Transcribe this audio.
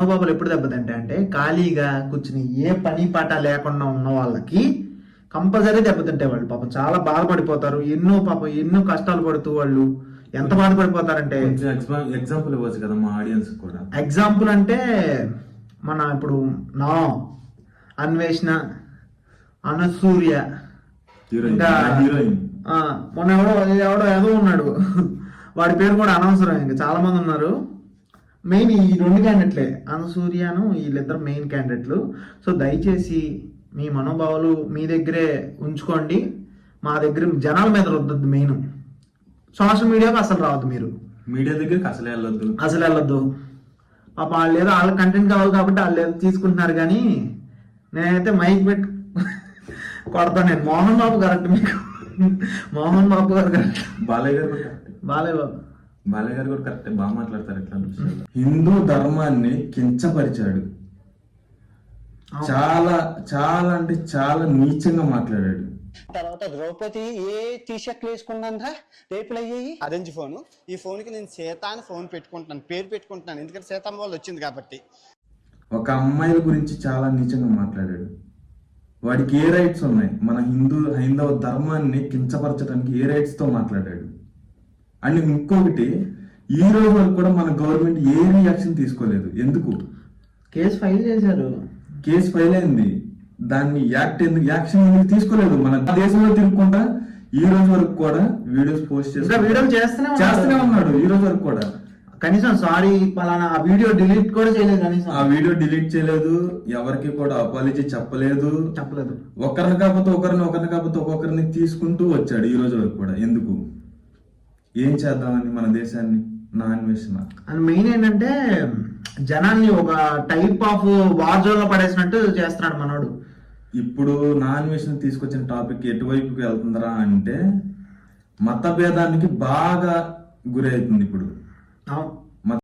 మనోభావాలు ఎప్పుడు దెబ్బతింటాయి అంటే ఖాళీగా కూర్చుని ఏ పని పాట లేకుండా ఉన్న వాళ్ళకి కంపల్సరీ దెబ్బతింటాయి. వాళ్ళు పాపం చాలా బాధపడిపోతారు. ఎన్నో కష్టాలు పడుతూ వాళ్ళు ఎంత బాధపడిపోతారంటే, ఎగ్జాంపుల్ ఇవ్వచ్చు కదా మా ఆడియన్స్ కూడా. ఎగ్జాంపుల్ అంటే మన ఇప్పుడు నా అన్వేషణ, అనసూర్య, ఇంకా హీరోయిన్ మొన్న ఎవడో ఏదో ఉన్నాడు, వాడి పేరు కూడా అనవసరం. ఇంకా చాలా మంది ఉన్నారు. మెయిన్ ఈ 2 క్యాండిడేట్లే, అనసూర్యను, వీళ్ళిద్దరు మెయిన్ క్యాండిడేట్లు. సో దయచేసి మీ మనోభావాలు మీ దగ్గరే ఉంచుకోండి. మా దగ్గర జనాల మీద రుద్దద్దు. మెయిన్ సోషల్ మీడియాకి అసలు రావద్దు. మీరు మీడియా దగ్గరికి అసలు వెళ్ళొద్దు. పాప వాళ్ళు ఏదో వాళ్ళ కంటెంట్ కావాలి కాబట్టి వాళ్ళు ఏదో తీసుకుంటున్నారు. కానీ నేనైతే మైక్ పెట్టి కొడతాను. నేను మోహన్ బాబు కరెక్ట్, మీకు మోహన్ బాబు గారు కరెక్ట్, బాలయ్య గారు కూడా కరెక్ట్, బాగా మాట్లాడతారు. ఎట్లా హిందూ ధర్మాన్ని కించపరిచాడు. చాలా చాలా అంటే చాలా నీచంగా మాట్లాడాడు. తర్వాత ద్రౌపది ఏ టీషర్ట్లు వేసుకున్నాను రేపులు అయ్యాయి. అరేంజ్ ఫోన్, ఈ ఫోన్ కి నేను సీత అని ఫోన్ పెట్టుకుంటున్నాను, పేరు పెట్టుకుంటున్నాను, ఎందుకంటే సీతమ్మ వాళ్ళు వచ్చింది కాబట్టి. ఒక అమ్మాయిల గురించి చాలా నీచంగా మాట్లాడాడు. వాడికి ఏ రైట్స్ ఉన్నాయి? మన హైందవ ధర్మాన్ని కించపరచడానికి ఏ రైట్స్ తో మాట్లాడాడు? అండ్ ఇంకొకటి, ఈ రోజు వరకు కూడా మన గవర్నమెంట్ ఏ రియాక్షన్ తీసుకోలేదు. ఎందుకు? కేసు ఫైల్ చేశారు, కేసు ఫైల్ అయింది, దాన్ని యాక్షన్ ఎందుకు తీసుకోలేదు? మన దేశంలో తిరుగుకుంటా ఈ రోజు వరకు కూడా వీడియోస్ పోస్ట్ చేస్తూనే ఉన్నాడు. ఈ రోజు వరకు కూడా కనీసం సారీ పలానా ఆ వీడియో డిలీట్ కూడా చేయలేదు. కనీసం ఆ వీడియో డిలీట్ చేయలేదు, ఎవరికి కూడా అపాలజీ చెప్పలేదు. ఒకరిని కాకపోతే ఒక్కొక్కరిని తీసుకుంటూ వచ్చాడు ఈ రోజు వరకు కూడా. ఎందుకు? ఏం చేద్దామని మన దేశాన్ని? నా అన్వేషణ. అండ్ మెయిన్ ఏంటంటే జనాన్ని ఒక టైప్ ఆఫ్ వార్ జోన్ లో పడేసినట్టు చేస్తున్నాడు మనోడు. ఇప్పుడు నా అన్వేషణ తీసుకొచ్చిన టాపిక్ ఎటువైపుకి వెళ్తుందరా అంటే మత భేదానికి బాగా గురి అవుతుంది ఇప్పుడు.